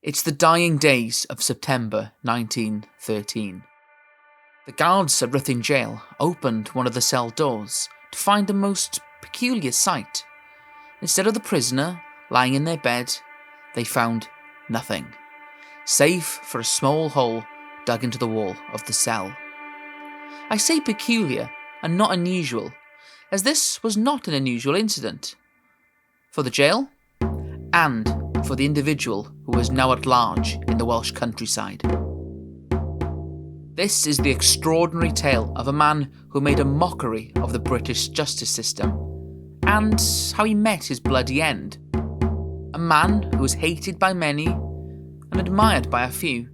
It's the dying days of September 1913. The guards at Ruthin Jail opened one of the cell doors to find a most peculiar sight. Instead of the prisoner lying in their bed, they found nothing, save for a small hole dug into the wall of the cell. I say peculiar and not unusual, as this was not an unusual incident. For the jail, and for the individual who was now at large in the Welsh countryside. This is the extraordinary tale of a man who made a mockery of the British justice system, and how he met his bloody end. A man who was hated by many and admired by a few.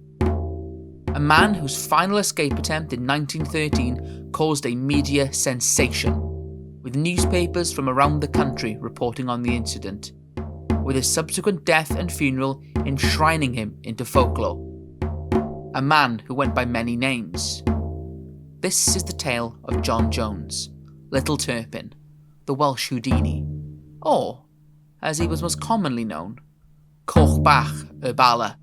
A man whose final escape attempt in 1913 caused a media sensation, with newspapers from around the country reporting on the incident, with his subsequent death and funeral enshrining him into folklore. A man who went by many names. This is the tale of John Jones, Little Turpin, the Welsh Houdini, or, as he was most commonly known, Coch Bach y Bala.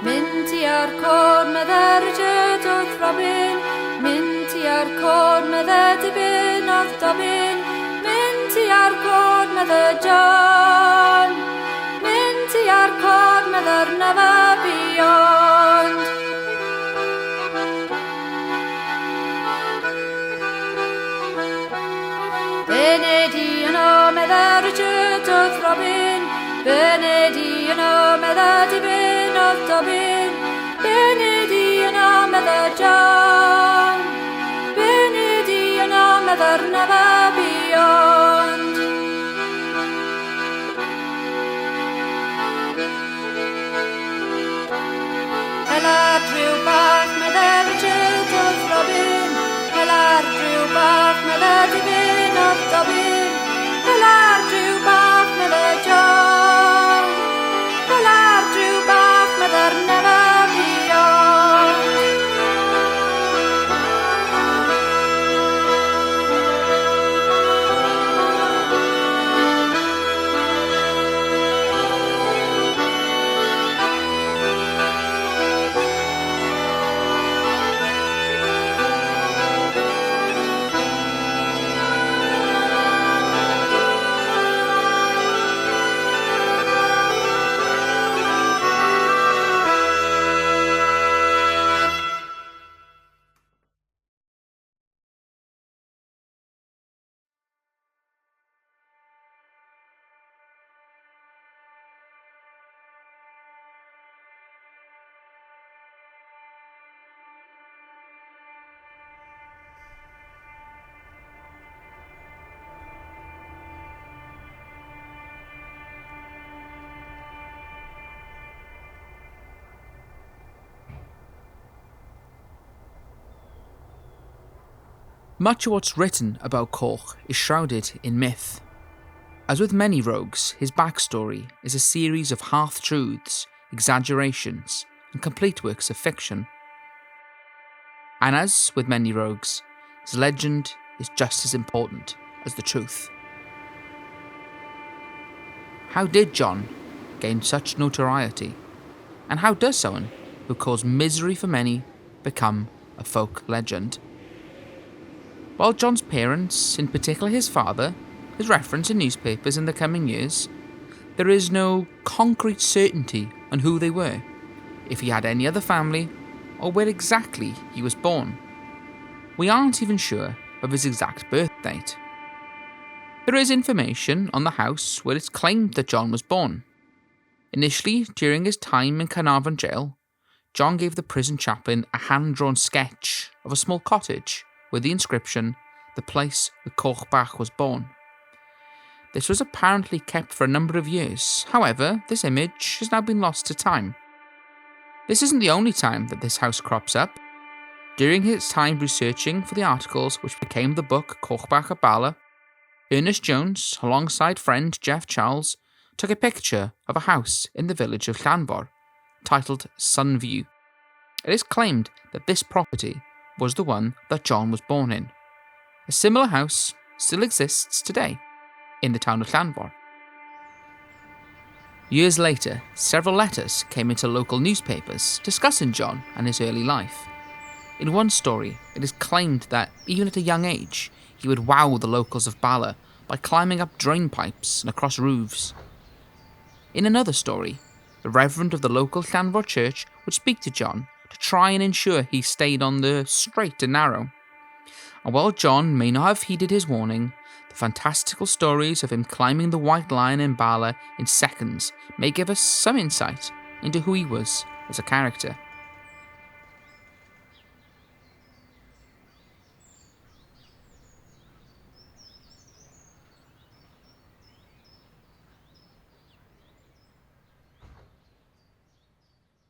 Minti ar cor medder jet o'th Robin, Minti ar cor medder dibyn o'th Dobin, Minti ar cor medder John, Minti ar cor medder never beyond. Benedi o medder jet o'th Robin, Benedi o medder dibyn o'th Dobin, Benedi o medder John, Benedi o medder never beyond. Helar driw bach medder jet o'th Robin, Helar driw bach medder dibyn o'th Dobin, Helar driw bach medder John, Helar driw bach medder never beyond. Much of what's written about Coch is shrouded in myth. As with many rogues, his backstory is a series of half-truths, exaggerations, and complete works of fiction. And as with many rogues, his legend is just as important as the truth. How did John gain such notoriety? And how does someone who caused misery for many become a folk legend? While John's parents, in particular his father, is referenced in newspapers in the coming years, there is no concrete certainty on who they were, if he had any other family, or where exactly he was born. We aren't even sure of his exact birth date. There is information on the house where it's claimed that John was born. Initially, during his time in Carnarvon jail, John gave the prison chaplain a hand-drawn sketch of a small cottage with the inscription, "The place where Coch Bach was born." This was apparently kept for a number of years. However, this image has now been lost to time. This isn't the only time that this house crops up. During his time researching for the articles which became the book Coch Bach y Bala, Ernest Jones, alongside friend Jeff Charles, took a picture of a house in the village of Llanfor, titled Sunview. It is claimed that this property was the one that John was born in. A similar house still exists today in the town of Llanfor. Years later, several letters came into local newspapers discussing John and his early life. In one story, it is claimed that even at a young age, he would wow the locals of Bala by climbing up drain pipes and across roofs. In another story, the reverend of the local Llanfor church would speak to John to try and ensure he stayed on the straight and narrow. And while John may not have heeded his warning, the fantastical stories of him climbing the White Lion in Bala in seconds may give us some insight into who he was as a character.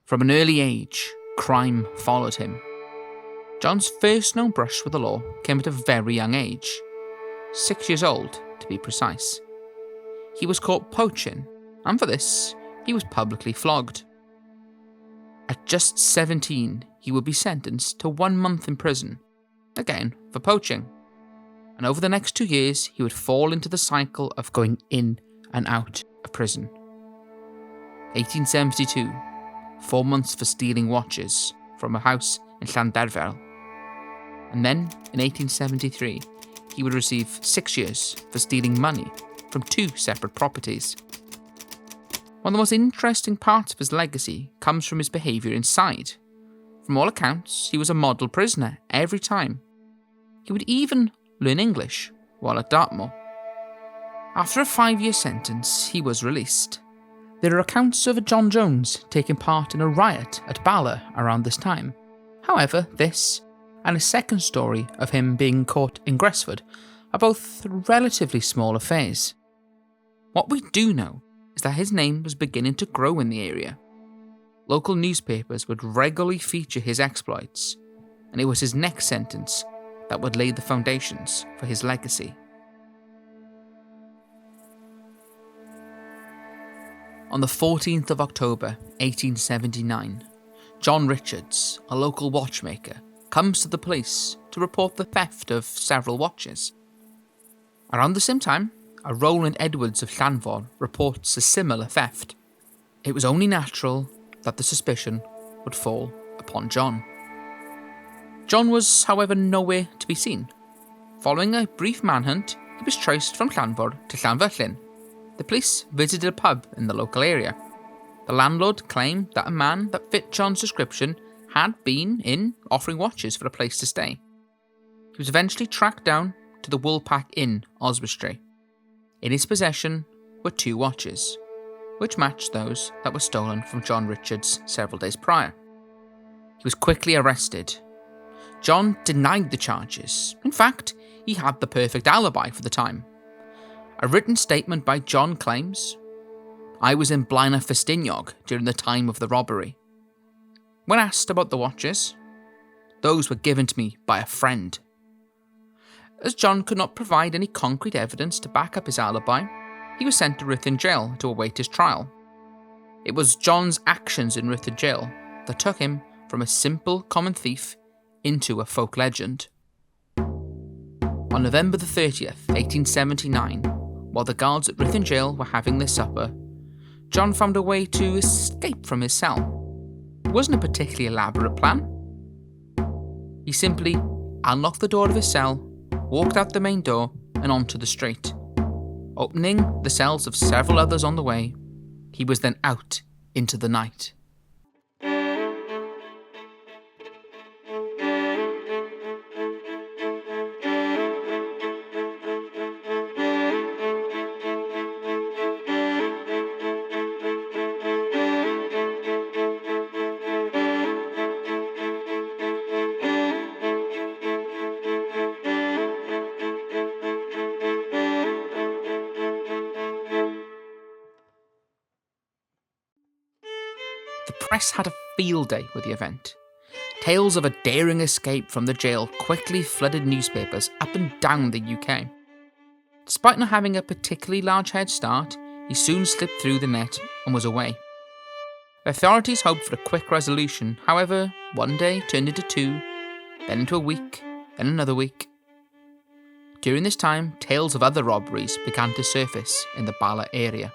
From an early age, crime followed him. John's first known brush with the law came at a very young age, 6 years old to be precise. He was caught poaching, and for this, he was publicly flogged. At just 17, he would be sentenced to 1 month in prison, again for poaching. And over the next 2 years, he would fall into the cycle of going in and out of prison. 1872. 4 months for stealing watches from a house in Llanderfel. And then, in 1873, he would receive 6 years for stealing money from 2 separate properties. One of the most interesting parts of his legacy comes from his behaviour inside. From all accounts, he was a model prisoner every time. He would even learn English while at Dartmoor. After a 5-year sentence, he was released. There are accounts of John Jones taking part in a riot at Bala around this time. However, this and a second story of him being caught in Gresford are both relatively small affairs. What we do know is that his name was beginning to grow in the area. Local newspapers would regularly feature his exploits, and it was his next sentence that would lay the foundations for his legacy. On the 14th of October, 1879, John Richards, a local watchmaker, comes to the police to report the theft of several watches. Around the same time, a Roland Edwards of Llanfor reports a similar theft. It was only natural that the suspicion would fall upon John. John was, however, nowhere to be seen. Following a brief manhunt, he was traced from Llanfor to Llanfyllin. The police visited a pub in the local area. The landlord claimed that a man that fit John's description had been in offering watches for a place to stay. He was eventually tracked down to the Woolpack Inn, Oswestry. In his possession were 2 watches, which matched those that were stolen from John Richards several days prior. He was quickly arrested. John denied the charges. In fact, he had the perfect alibi for the time. A written statement by John claims, "I was in Blaenau Ffestiniog during the time of the robbery." When asked about the watches, those were given to me by a friend. As John could not provide any concrete evidence to back up his alibi, he was sent to Redhead jail to await his trial. It was John's actions in Redhead jail that took him from a simple common thief into a folk legend. On November the 30th, 1879, while the guards at Redhead jail were having their supper, John found a way to escape from his cell. It wasn't a particularly elaborate plan. He simply unlocked the door of his cell, walked out the main door and onto the street. Opening the cells of several others on the way, he was then out into the night. The press had a field day with the event. Tales of a daring escape from the jail quickly flooded newspapers up and down the UK. Despite not having a particularly large head start, he soon slipped through the net and was away. Authorities hoped for a quick resolution, however, one day turned into 2, then into a week, then another week. During this time, tales of other robberies began to surface in the Bala area.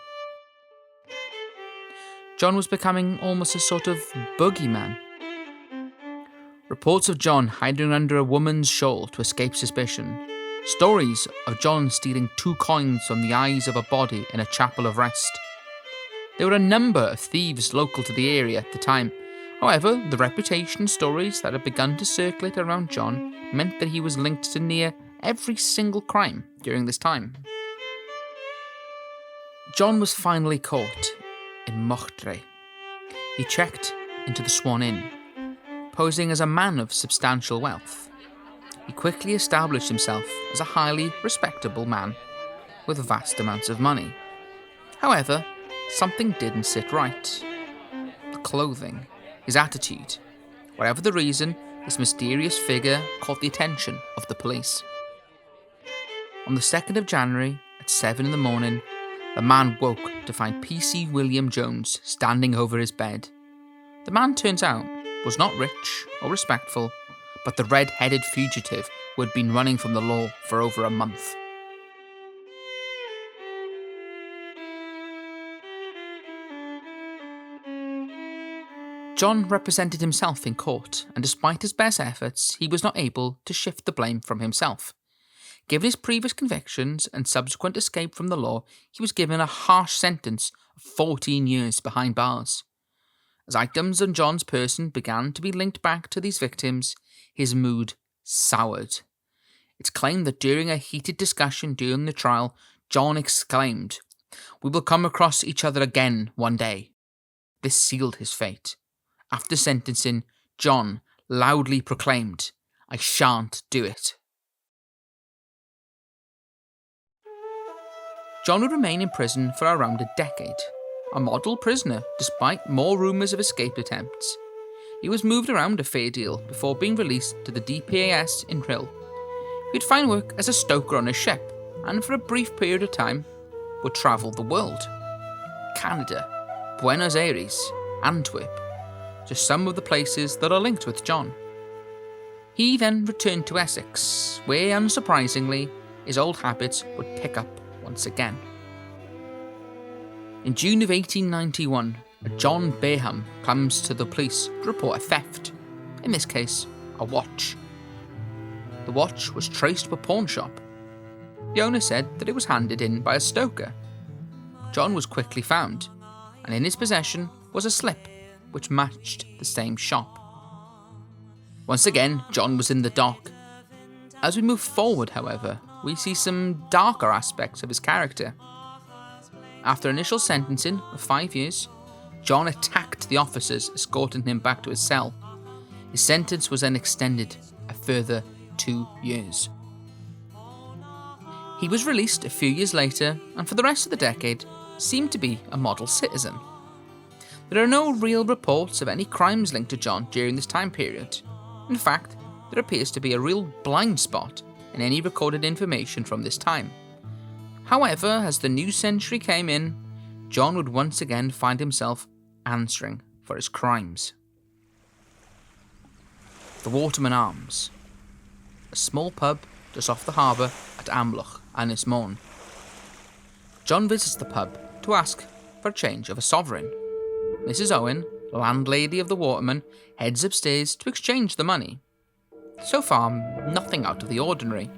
John was becoming almost a sort of boogeyman. Reports of John hiding under a woman's shawl to escape suspicion. Stories of John stealing 2 coins from the eyes of a body in a chapel of rest. There were a number of thieves local to the area at the time. However, the reputation stories that had begun to circulate around John meant that he was linked to near every single crime during this time. John was finally caught in Mochtre. He checked into the Swan Inn, posing as a man of substantial wealth. He quickly established himself as a highly respectable man with vast amounts of money. However, something didn't sit right. The clothing, his attitude. Whatever the reason, this mysterious figure caught the attention of the police. On the 2nd of January, at 7 in the morning, the man woke to find PC William Jones standing over his bed. The man, turns out, was not rich or respectful, but the red-headed fugitive who had been running from the law for over a month. John represented himself in court, and despite his best efforts, he was not able to shift the blame from himself. Given his previous convictions and subsequent escape from the law, he was given a harsh sentence of 14 years behind bars. As items on John's person began to be linked back to these victims, his mood soured. It's claimed that during a heated discussion during the trial, John exclaimed, "We will come across each other again one day." This sealed his fate. After sentencing, John loudly proclaimed, "I shan't do it." John would remain in prison for around a decade, a model prisoner despite more rumours of escape attempts. He was moved around a fair deal before being released to the DPAS in Rhyl. He'd find work as a stoker on a ship, and for a brief period of time would travel the world. Canada, Buenos Aires, Antwerp, just some of the places that are linked with John. He then returned to Essex, where unsurprisingly his old habits would pick up once again. In June of 1891, John Bayham comes to the police to report a theft, in this case, a watch. The watch was traced to a pawn shop. The owner said that it was handed in by a stoker. John was quickly found, and in his possession was a slip which matched the same shop. Once again, John was in the dock. As we move forward, however, we see some darker aspects of his character. After initial sentencing of 5 years, John attacked the officers escorting him back to his cell. His sentence was then extended a further 2 years. He was released a few years later, and for the rest of the decade, seemed to be a model citizen. There are no real reports of any crimes linked to John during this time period. In fact, there appears to be a real blind spot in any recorded information from this time. However, as the new century came in, John would once again find himself answering for his crimes. The Waterman Arms, a small pub just off the harbour at Amlwch, Ynys Môn. John visits the pub to ask for a change of a sovereign. Mrs. Owen, landlady of the Waterman, heads upstairs to exchange the money. So far, nothing out of the ordinary.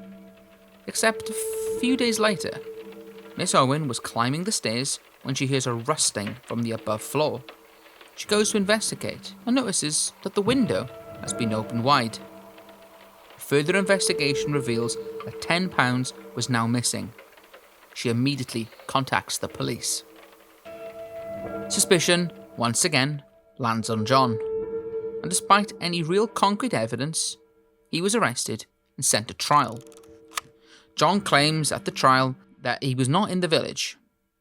Except a few days later, Miss Owen was climbing the stairs when she hears a rustling from the above floor. She goes to investigate and notices that the window has been opened wide. Further investigation reveals that £10 was now missing. She immediately contacts the police. Suspicion, once again, lands on John, and despite any real concrete evidence, he was arrested and sent to trial. John claims at the trial that he was not in the village.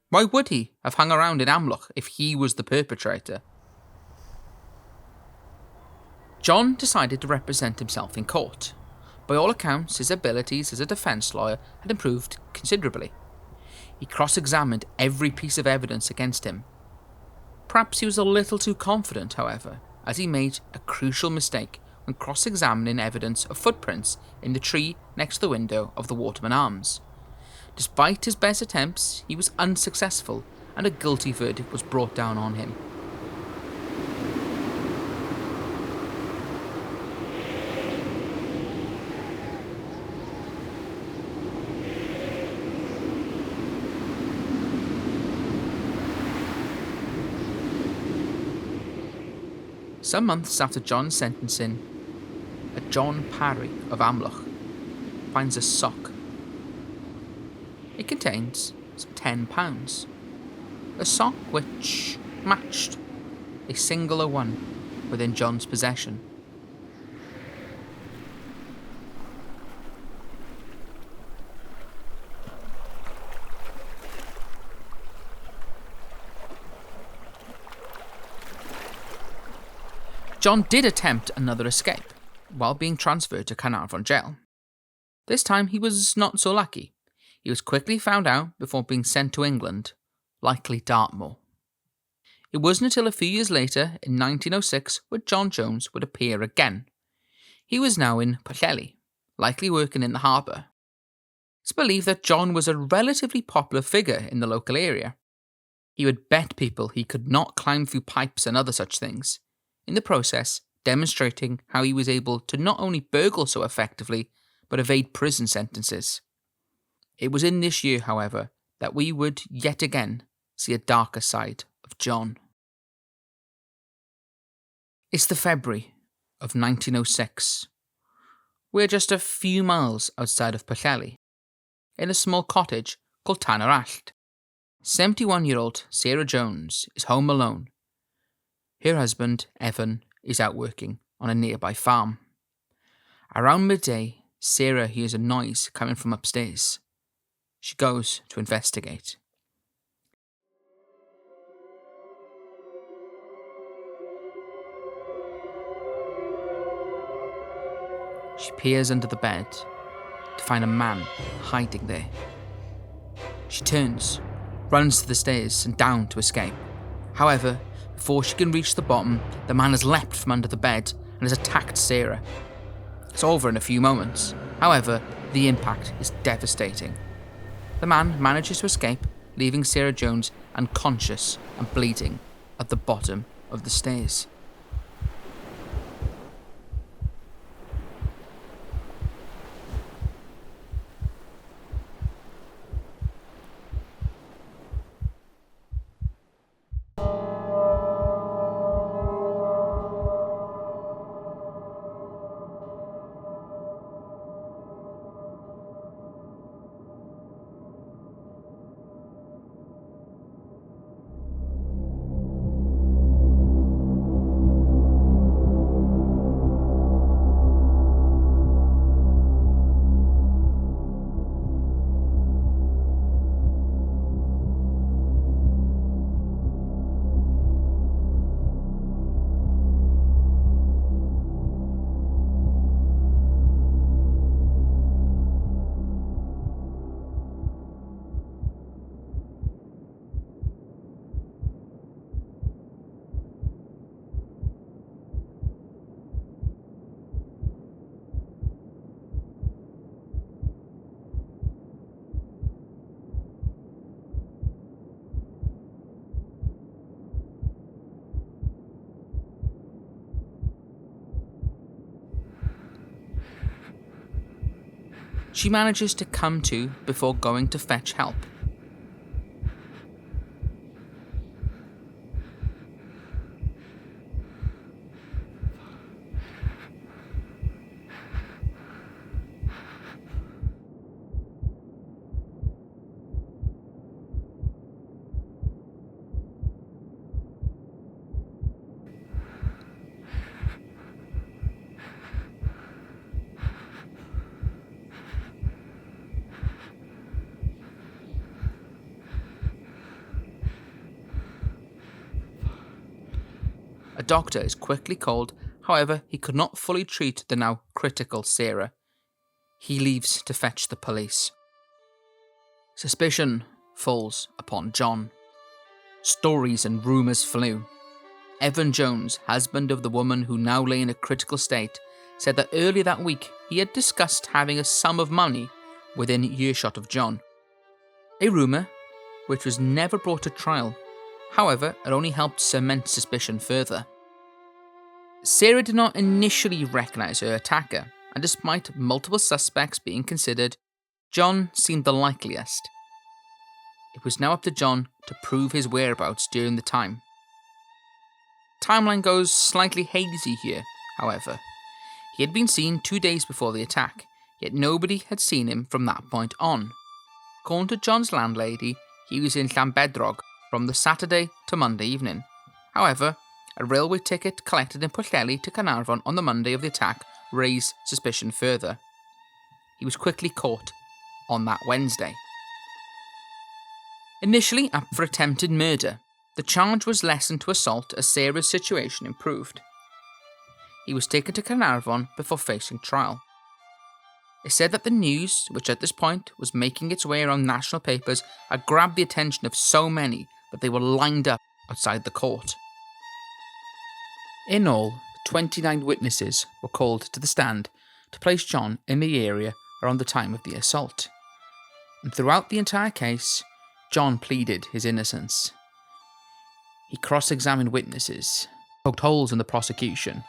Why would he have hung around in Amlwch if he was the perpetrator? John decided to represent himself in court. By all accounts, his abilities as a defence lawyer had improved considerably. He cross-examined every piece of evidence against him. Perhaps he was a little too confident, however, as he made a crucial mistake when cross-examining evidence of footprints in the tree next to the window of the Waterman Arms. Despite his best attempts, he was unsuccessful, and a guilty verdict was brought down on him. Some months after John's sentencing, a John Parry of Amlwch finds a sock. It contains some £10, a sock which matched a singular one within John's possession. John did attempt another escape while being transferred to Carnarvon jail. This time he was not so lucky. He was quickly found out before being sent to England, likely Dartmoor. It wasn't until a few years later, in 1906, where John Jones would appear again. He was now in Pwllheli, likely working in the harbour. It's believed that John was a relatively popular figure in the local area. He would bet people he could not climb through pipes and other such things, in the process demonstrating how he was able to not only burgle so effectively, but evade prison sentences. It was in this year, however, that we would yet again see a darker side of John. It's the February of 1906. We're just a few miles outside of Pwllheli, in a small cottage called Abererch. 71-year-old Sarah Jones is home alone. Her husband, Evan, is out working on a nearby farm. Around midday, Sarah hears a noise coming from upstairs. She goes to investigate. She peers under the bed to find a man hiding there. She turns, runs to the stairs and down to escape. However, before she can reach the bottom, the man has leapt from under the bed and has attacked Sarah. It's over in a few moments. However, the impact is devastating. The man manages to escape, leaving Sarah Jones unconscious and bleeding at the bottom of the stairs. She manages to come to before going to fetch help. A doctor is quickly called However, he could not fully treat the now critical Sarah. He leaves to fetch the police. Suspicion falls upon John. Stories and rumours flew. Evan Jones, husband of the woman who now lay in a critical state, said that earlier that week he had discussed having a sum of money within earshot of John. A rumour which was never brought to trial. However, it only helped cement suspicion further. Sarah did not initially recognise her attacker, and despite multiple suspects being considered, John seemed the likeliest. It was now up to John to prove his whereabouts during the time. Timeline goes slightly hazy here, however. He had been seen 2 days before the attack, yet nobody had seen him from that point on. According to John's landlady, he was in Llanbedrog from the Saturday to Monday evening. However, a railway ticket collected in Pwllheli to Caernarfon on the Monday of the attack raised suspicion further. He was quickly caught on that Wednesday. Initially up for attempted murder, the charge was lessened to assault as Sarah's situation improved. He was taken to Caernarfon before facing trial. It said that the news, which at this point was making its way around national papers, had grabbed the attention of so many that they were lined up outside the court. In all, 29 witnesses were called to the stand to place John in the area around the time of the assault. And throughout the entire case, John pleaded his innocence. He cross-examined witnesses, poked holes in the prosecution,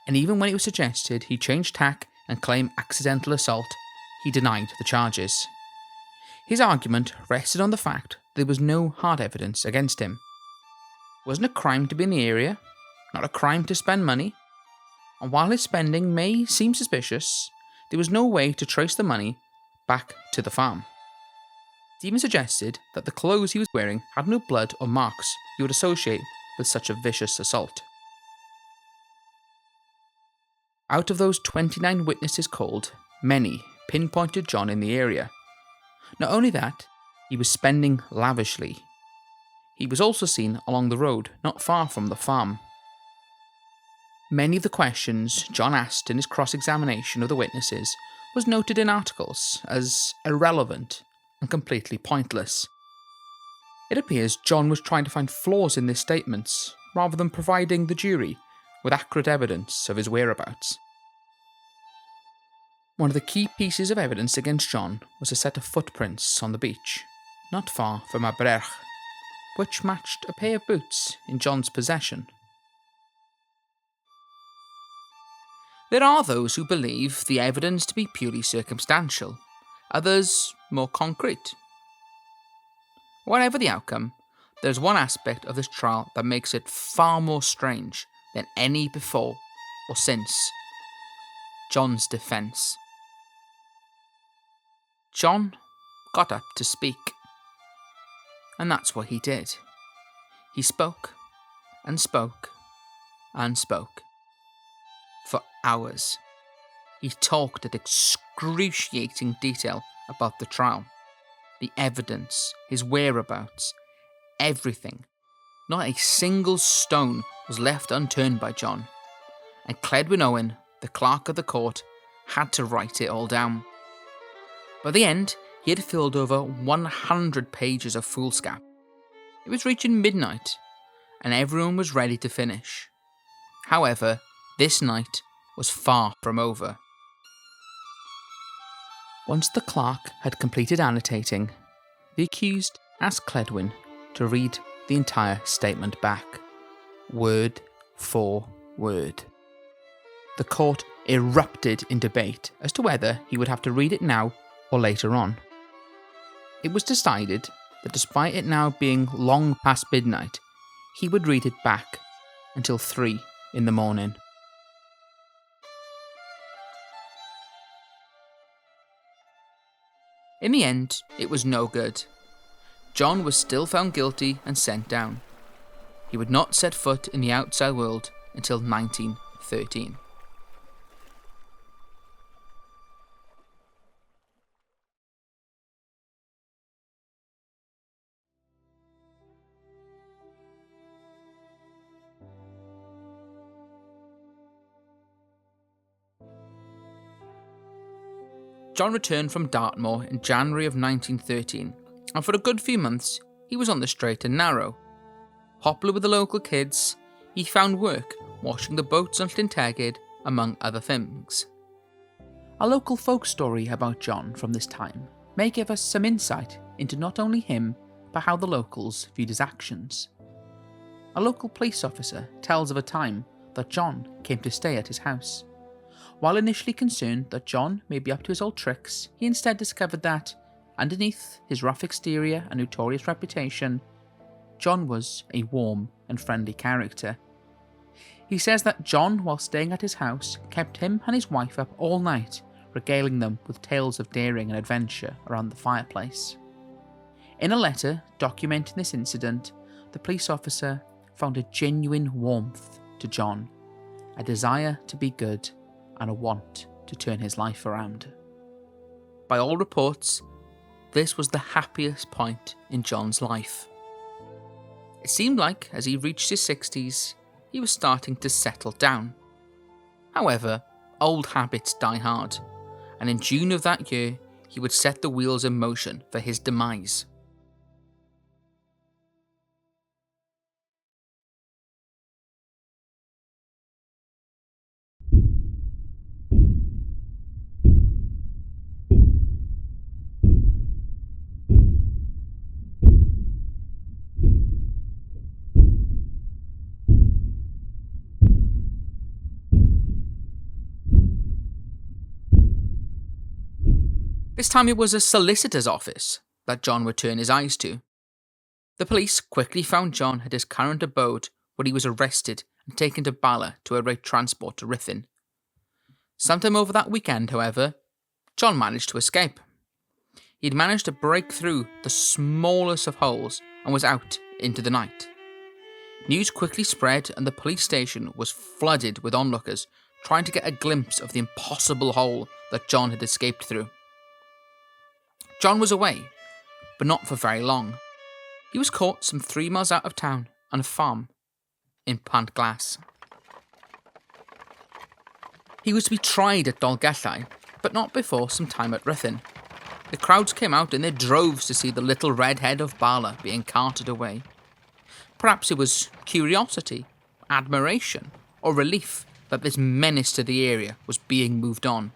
and even when it was suggested he changed tack and claim accidental assault, he denied the charges. His argument rested on the fact there was no hard evidence against him. It wasn't a crime to be in the area, not a crime to spend money, and while his spending may seem suspicious, there was no way to trace the money back to the farm. It even suggested that the clothes he was wearing had no blood or marks you would associate with such a vicious assault. Out of those 29 witnesses called, many pinpointed John in the area. Not only that, he was spending lavishly. He was also seen along the road, not far from the farm. Many of the questions John asked in his cross-examination of the witnesses was noted in articles as irrelevant and completely pointless. It appears John was trying to find flaws in their statements rather than providing the jury with accurate evidence of his whereabouts. One of the key pieces of evidence against John was a set of footprints on the beach, not far from Abererch, which matched a pair of boots in John's possession. There are those who believe the evidence to be purely circumstantial, others more concrete. Whatever the outcome, there's one aspect of this trial that makes it far more strange than any before or since: John's defence. John got up to speak, and that's what he did. He spoke and spoke and spoke. For hours. He talked at excruciating detail about the trial, the evidence, his whereabouts, everything. Not a single stone was left unturned by John, and Cledwyn Owen, the clerk of the court, had to write it all down. By the end, he had filled over 100 pages of foolscap. It was reaching midnight, and everyone was ready to finish. However, this night was far from over. Once the clerk had completed annotating, the accused asked Cledwyn to read the entire statement back, word for word. The court erupted in debate as to whether he would have to read it now or later on. It was decided that despite it now being long past midnight, he would read it back until 3 in the morning. In the end, it was no good. John was still found guilty and sent down. He would not set foot in the outside world until 1913. John returned from Dartmoor in January of 1913, and for a good few months he was on the straight and narrow. Popular with the local kids, he found work washing the boats on Llyn, among other things. A local folk story about John from this time may give us some insight into not only him, but how the locals viewed his actions. A local police officer tells of a time that John came to stay at his house. While initially concerned that John may be up to his old tricks, he instead discovered that, underneath his rough exterior and notorious reputation, John was a warm and friendly character. He says that John, while staying at his house, kept him and his wife up all night, regaling them with tales of daring and adventure around the fireplace. In a letter documenting this incident, the police officer found a genuine warmth to John, a desire to be good, and a want to turn his life around. By all reports, this was the happiest point in John's life. It seemed like, as he reached his 60s, he was starting to settle down. However, old habits die hard, and in June of that year, he would set the wheels in motion for his demise. This time it was a solicitor's office that John would turn his eyes to. The police quickly found John at his current abode, where he was arrested and taken to Bala to await transport to Rhuthun. Sometime over that weekend, however, John managed to escape. He'd managed to break through the smallest of holes and was out into the night. News quickly spread and the police station was flooded with onlookers trying to get a glimpse of the impossible hole that John had escaped through. John was away, but not for very long. He was caught some 3 miles out of town on a farm in Pantglas. He was to be tried at Dolgellau, but not before some time at Rhuthun. The crowds came out in their droves to see the little Redhead of Bala being carted away. Perhaps it was curiosity, admiration, or relief that this menace to the area was being moved on.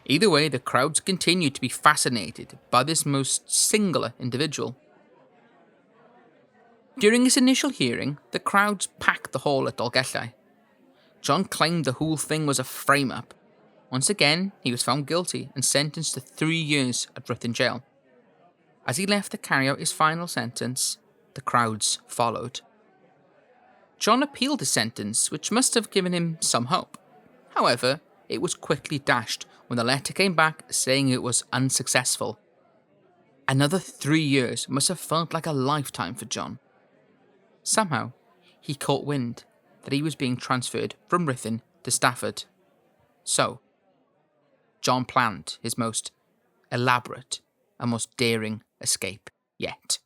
Either way, the crowds continued to be fascinated by this most singular individual. During his initial hearing, the crowds packed the hall at Dolgellau. John claimed the whole thing was a frame-up. Once again, he was found guilty and sentenced to 3 years at Rhuthun jail. As he left to carry out his final sentence, the crowds followed. John appealed his sentence, which must have given him some hope. However, it was quickly dashed when the letter came back saying it was unsuccessful. Another 3 years must have felt like a lifetime for John. Somehow, he caught wind that he was being transferred from Rhuthun to Stafford. So, John planned his most elaborate and most daring escape yet.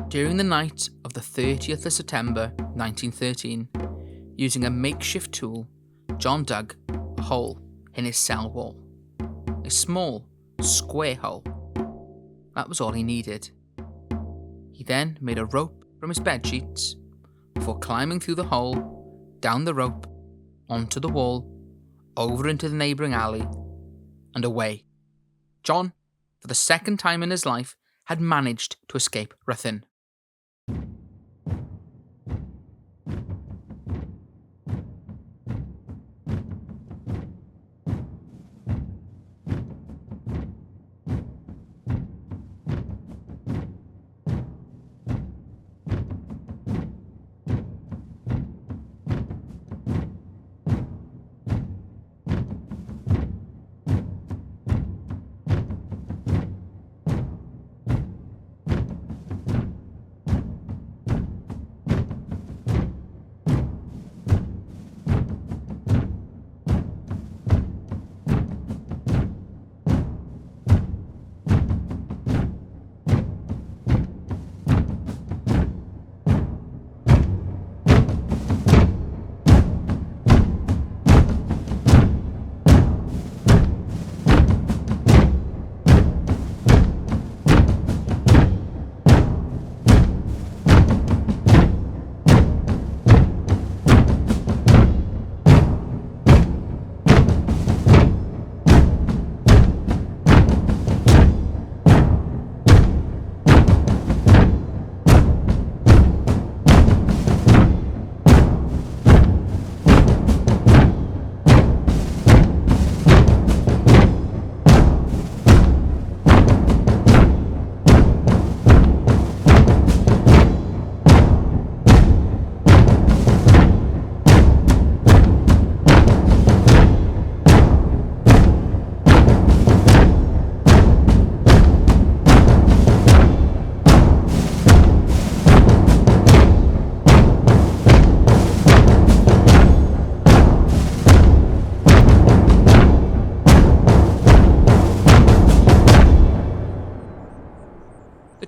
During the night of the 30th of September 1913, using a makeshift tool, John dug a hole in his cell wall. A small, square hole. That was all he needed. He then made a rope from his bedsheets before climbing through the hole, down the rope, onto the wall, over into the neighbouring alley, and away. John, for the second time in his life, had managed to escape Rhuthun.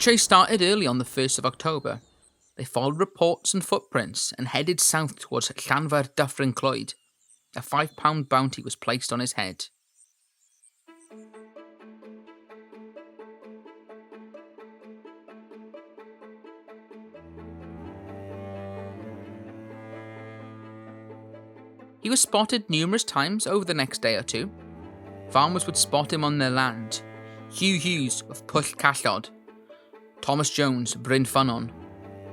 chase started early on the 1st of October. They followed reports and footprints and headed south towards Llanfair Dyffryn Clwyd. A £5 bounty was placed on his head. He was spotted numerous times over the next day or two. Farmers would spot him on their land. Hugh Hughes of Pwll Callod, Thomas Jones, Bryn Ffynnon.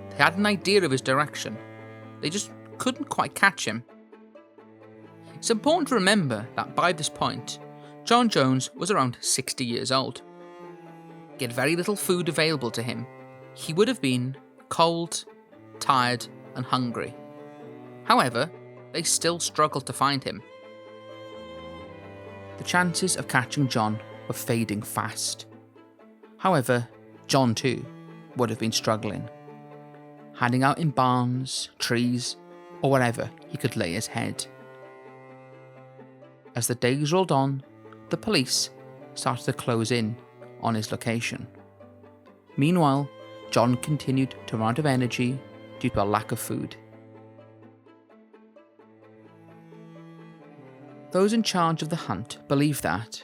They had an idea of his direction. They just couldn't quite catch him. It's important to remember that by this point, John Jones was around 60 years old. He had very little food available to him. He would have been cold, tired, and hungry. However, they still struggled to find him. The chances of catching John were fading fast. However, John too would have been struggling, hiding out in barns, trees, or wherever he could lay his head. As the days rolled on, the police started to close in on his location. Meanwhile, John continued to run out of energy due to a lack of food. Those in charge of the hunt believed that,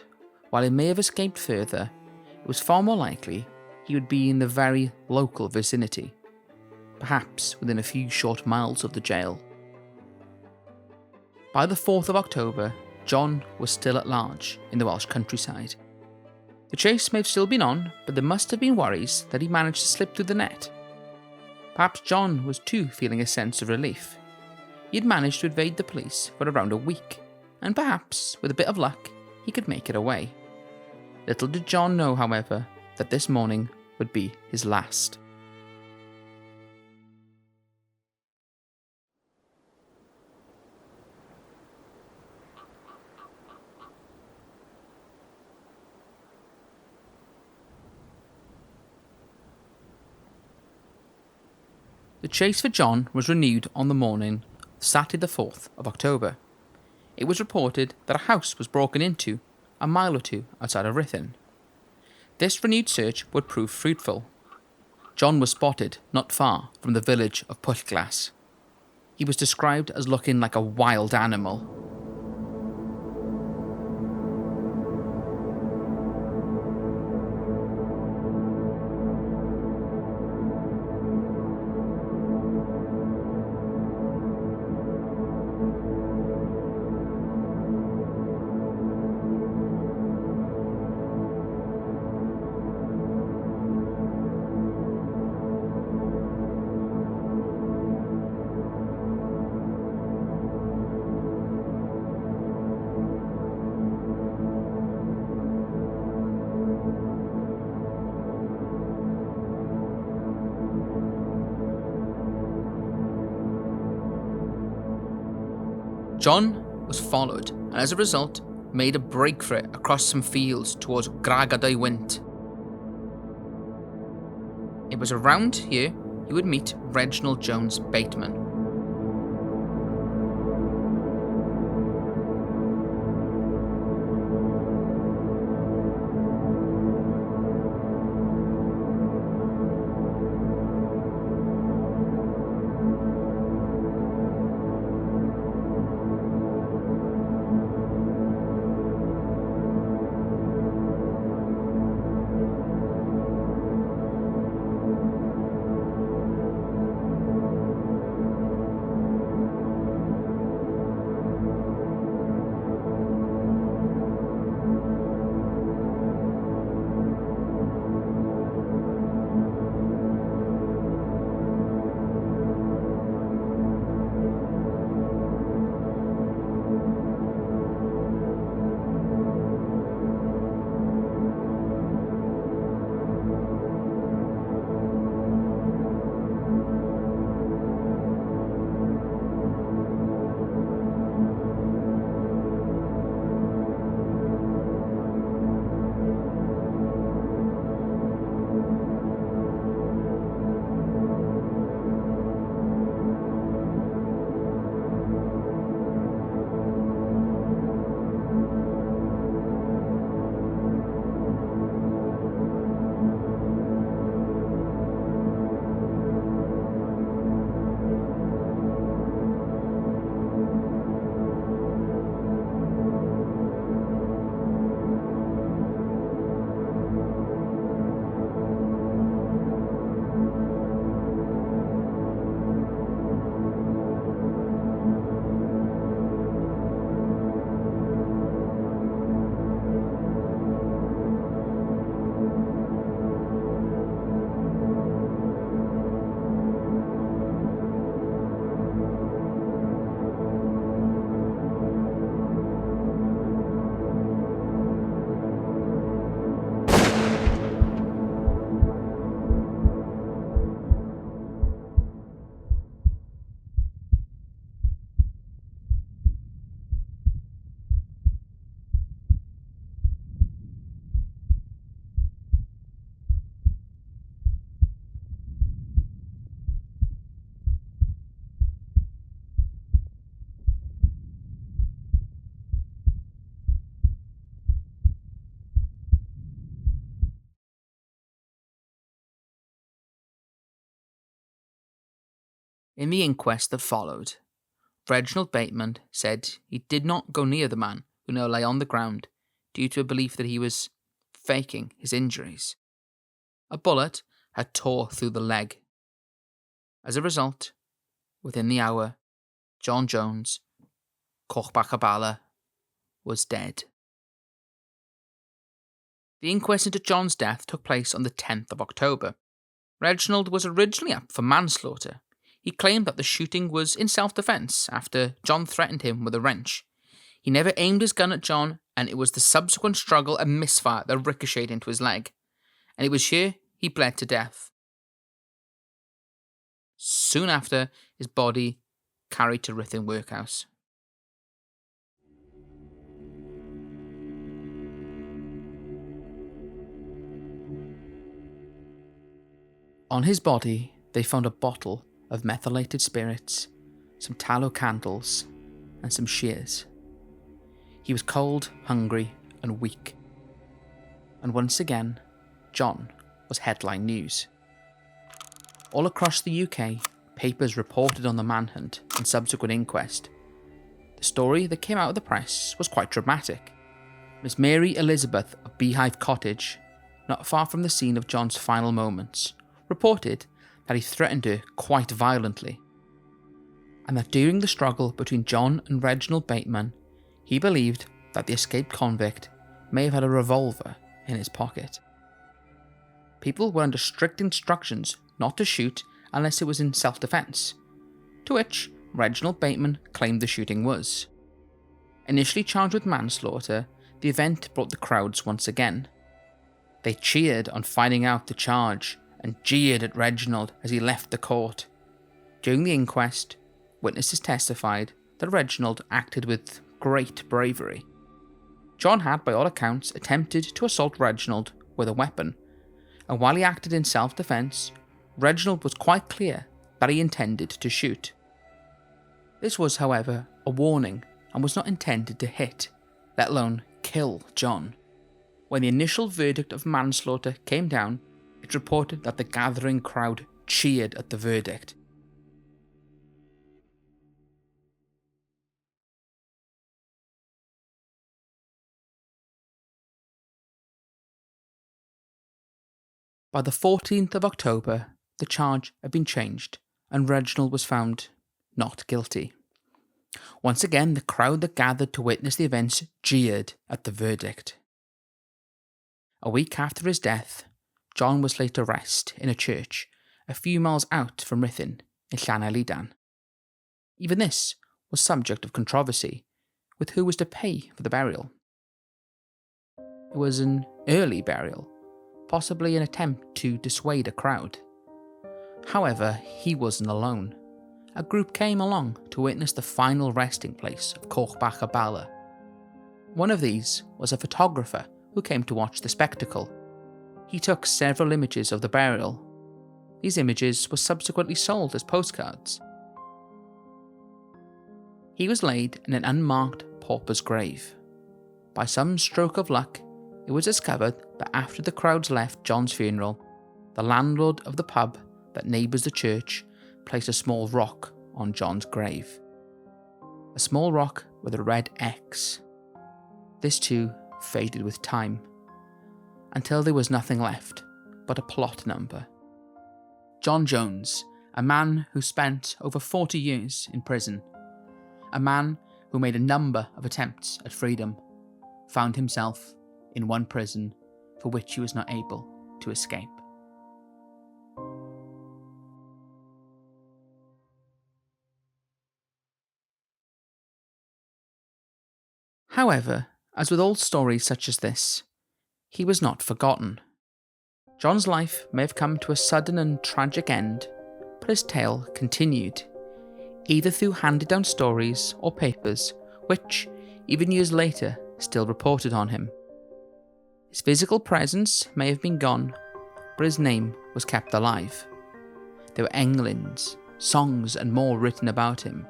while he may have escaped further, it was far more likely he would be in the very local vicinity, perhaps within a few short miles of the jail. By the 4th of October, John was still at large in the Welsh countryside. The chase may have still been on, but there must have been worries that he managed to slip through the net. Perhaps John was too feeling a sense of relief. He had managed to evade the police for around a week, and perhaps, with a bit of luck, he could make it away. Little did John know, however, that this morning would be his last. The chase for John was renewed on the morning of Saturday the 4th of October. It was reported that a house was broken into a mile or two outside of Rhuthun. This renewed search would prove fruitful. John was spotted not far from the village of Pwllglas. He was described as looking like a wild animal. John was followed, and as a result, made a break for it across some fields towards Gragad Wynt. It was around here he would meet Reginald Jones Bateman. In the inquest that followed, Reginald Bateman said he did not go near the man who now lay on the ground due to a belief that he was faking his injuries. A bullet had tore through the leg. As a result, within the hour, John Jones, Coch Bach y Bala, was dead. The inquest into John's death took place on the 10th of October. Reginald was originally up for manslaughter. He claimed that the shooting was in self-defence after John threatened him with a wrench. He never aimed his gun at John, and it was the subsequent struggle and misfire that ricocheted into his leg. And it was here he bled to death. Soon after, his body carried to Ruthin Workhouse. On his body, they found a bottle of methylated spirits, some tallow candles, and some shears. He was cold, hungry, and weak. And once again, John was headline news. All across the UK, papers reported on the manhunt and subsequent inquest. The story that came out of the press was quite dramatic. Miss Mary Elizabeth of Beehive Cottage, not far from the scene of John's final moments, reported that he threatened her quite violently, and that during the struggle between John and Reginald Bateman, he believed that the escaped convict may have had a revolver in his pocket. People were under strict instructions not to shoot unless it was in self-defence, to which Reginald Bateman claimed the shooting was. Initially charged with manslaughter, the event brought the crowds once again. They cheered on finding out the charge and jeered at Reginald as he left the court. During the inquest, witnesses testified that Reginald acted with great bravery. John had, by all accounts, attempted to assault Reginald with a weapon, and while he acted in self-defence, Reginald was quite clear that he intended to shoot. This was, however, a warning and was not intended to hit, let alone kill John. When the initial verdict of manslaughter came down, it reported that the gathering crowd cheered at the verdict. By the 14th of October, the charge had been changed and Reginald was found not guilty. Once again, the crowd that gathered to witness the events jeered at the verdict. A week after his death, John was laid to rest in a church a few miles out from Ruthin in Llanellidan. Even this was subject of controversy, with who was to pay for the burial. It was an early burial, possibly an attempt to dissuade a crowd. However, he wasn't alone. A group came along to witness the final resting place of Coch Bach y Bala. One of these was a photographer who came to watch the spectacle. He took several images of the burial. These images were subsequently sold as postcards. He was laid in an unmarked pauper's grave. By some stroke of luck, it was discovered that after the crowds left John's funeral, the landlord of the pub that neighbours the church placed a small rock on John's grave. A small rock with a red X. This too faded with time, until there was nothing left but a plot number. John Jones, a man who spent over 40 years in prison, a man who made a number of attempts at freedom, found himself in one prison for which he was not able to escape. However, as with all stories such as this, he was not forgotten. John's life may have come to a sudden and tragic end, but his tale continued, either through handed-down stories or papers which, even years later, still reported on him. His physical presence may have been gone, but his name was kept alive. There were englynds, songs and more written about him.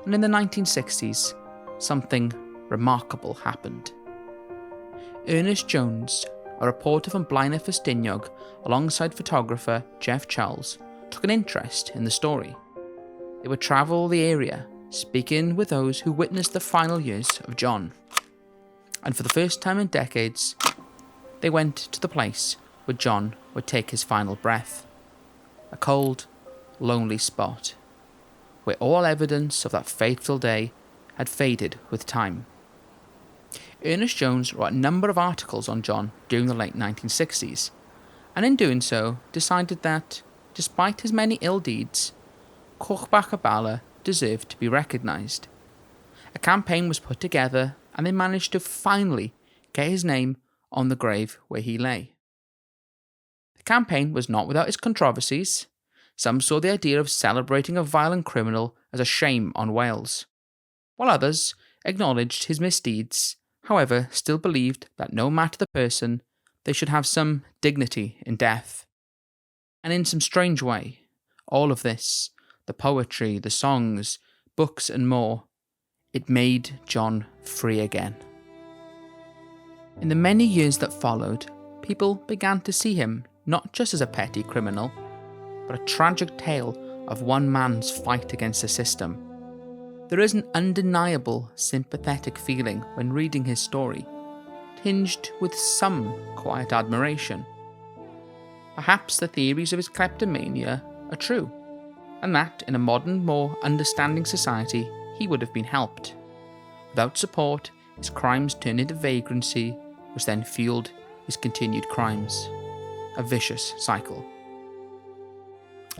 And in the 1960s, something remarkable happened. Ernest Jones, a reporter from Blaenau Ffestiniog, alongside photographer Jeff Charles, took an interest in the story. they would travel the area, speaking with those who witnessed the final years of John. And for the first time in decades, they went to the place where John would take his final breath. A cold, lonely spot, where all evidence of that fateful day had faded with time. Ernest Jones wrote a number of articles on John during the late 1960s, and in doing so decided that, despite his many ill deeds, Coch Bach y Bala deserved to be recognised. A campaign was put together and they managed to finally get his name on the grave where he lay. The campaign was not without its controversies. Some saw the idea of celebrating a violent criminal as a shame on Wales, while others acknowledged his misdeeds, however still believed that no matter the person, they should have some dignity in death. And in some strange way, all of this, the poetry, the songs, books and more, it made John free again. In the many years that followed, people began to see him not just as a petty criminal, but a tragic tale of one man's fight against the system. There is an undeniable sympathetic feeling when reading his story, tinged with some quiet admiration. Perhaps the theories of his kleptomania are true, and that in a modern, more understanding society, he would have been helped. Without support, his crimes turned into vagrancy, which then fueled his continued crimes. A vicious cycle.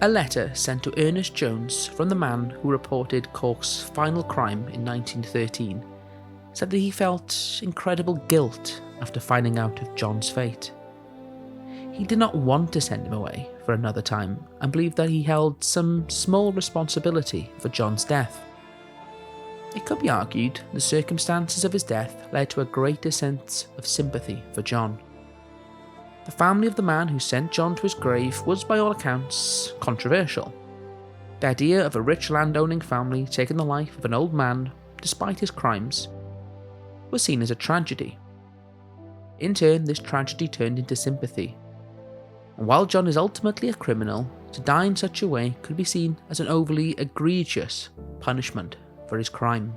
A letter sent to Ernest Jones from the man who reported Coch's final crime in 1913 said that he felt incredible guilt after finding out of John's fate. He did not want to send him away for another time and believed that he held some small responsibility for John's death. It could be argued the circumstances of his death led to a greater sense of sympathy for John. The family of the man who sent John to his grave was by all accounts controversial. The idea of a rich landowning family taking the life of an old man, despite his crimes, was seen as a tragedy. In turn, this tragedy turned into sympathy. And while John is ultimately a criminal, to die in such a way could be seen as an overly egregious punishment for his crime.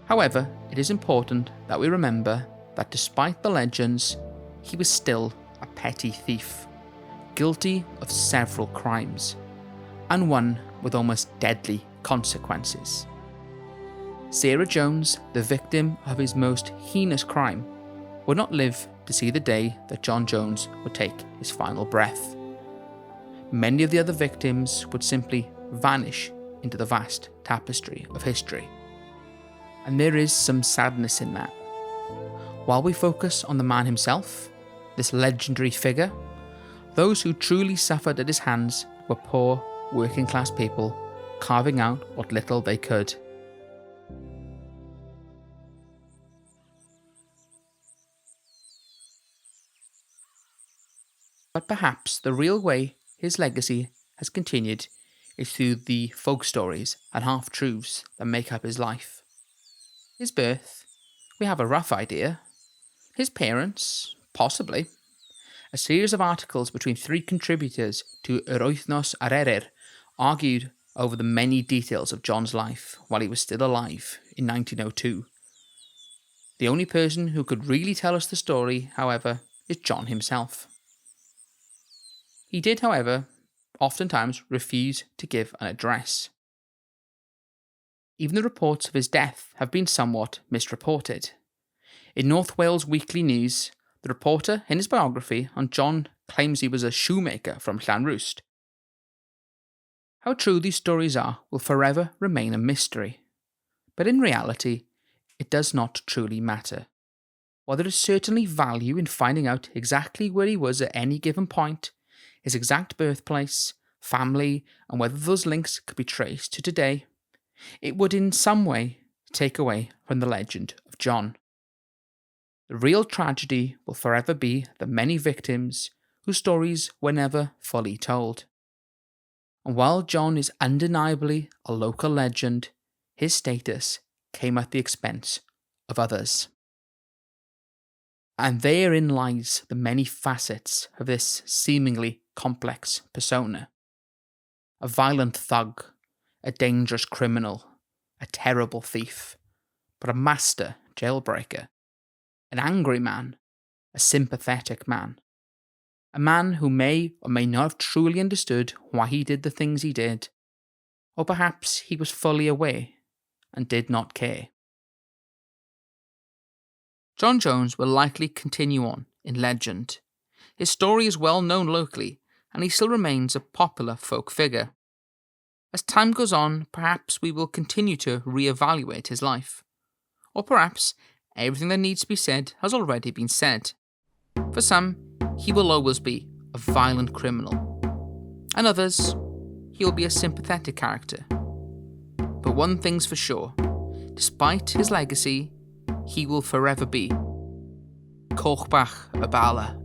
However, it is important that we remember that despite the legends, he was still a petty thief, guilty of several crimes, and one with almost deadly consequences. Sarah Jones, the victim of his most heinous crime, would not live to see the day that John Jones would take his final breath. Many of the other victims would simply vanish into the vast tapestry of history. And there is some sadness in that. While we focus on the man himself, this legendary figure, those who truly suffered at his hands were poor, working class people, carving out what little they could. But perhaps the real way his legacy has continued is through the folk stories and half-truths that make up his life. His birth, we have a rough idea. His parents, possibly. A series of articles between three contributors to Yr Wythnos Abererch argued over the many details of John's life while he was still alive in 1902. The only person who could really tell us the story, however, is John himself. He did, however, oftentimes refuse to give an address. Even the reports of his death have been somewhat misreported. In North Wales Weekly News, the reporter in his biography on John claims he was a shoemaker from Llanrwst. How true these stories are will forever remain a mystery, but in reality, it does not truly matter. While there is certainly value in finding out exactly where he was at any given point, his exact birthplace, family, and whether those links could be traced to today, it would in some way take away from the legend of John. The real tragedy will forever be the many victims whose stories were never fully told. And while John is undeniably a local legend, his status came at the expense of others. And therein lies the many facets of this seemingly complex persona. a violent thug, a dangerous criminal, a terrible thief, but a master jailbreaker, an angry man, a sympathetic man, a man who may or may not have truly understood why he did the things he did, or perhaps he was fully aware and did not care. John Jones will likely continue on in legend. His story is well known locally, and he still remains a popular folk figure. As time goes on, perhaps we will continue to re-evaluate his life. Or perhaps everything that needs to be said has already been said. For some, he will always be a violent criminal, and others, he'll be a sympathetic character. But one thing's for sure, despite his legacy, he will forever be Coch Bach y Bala.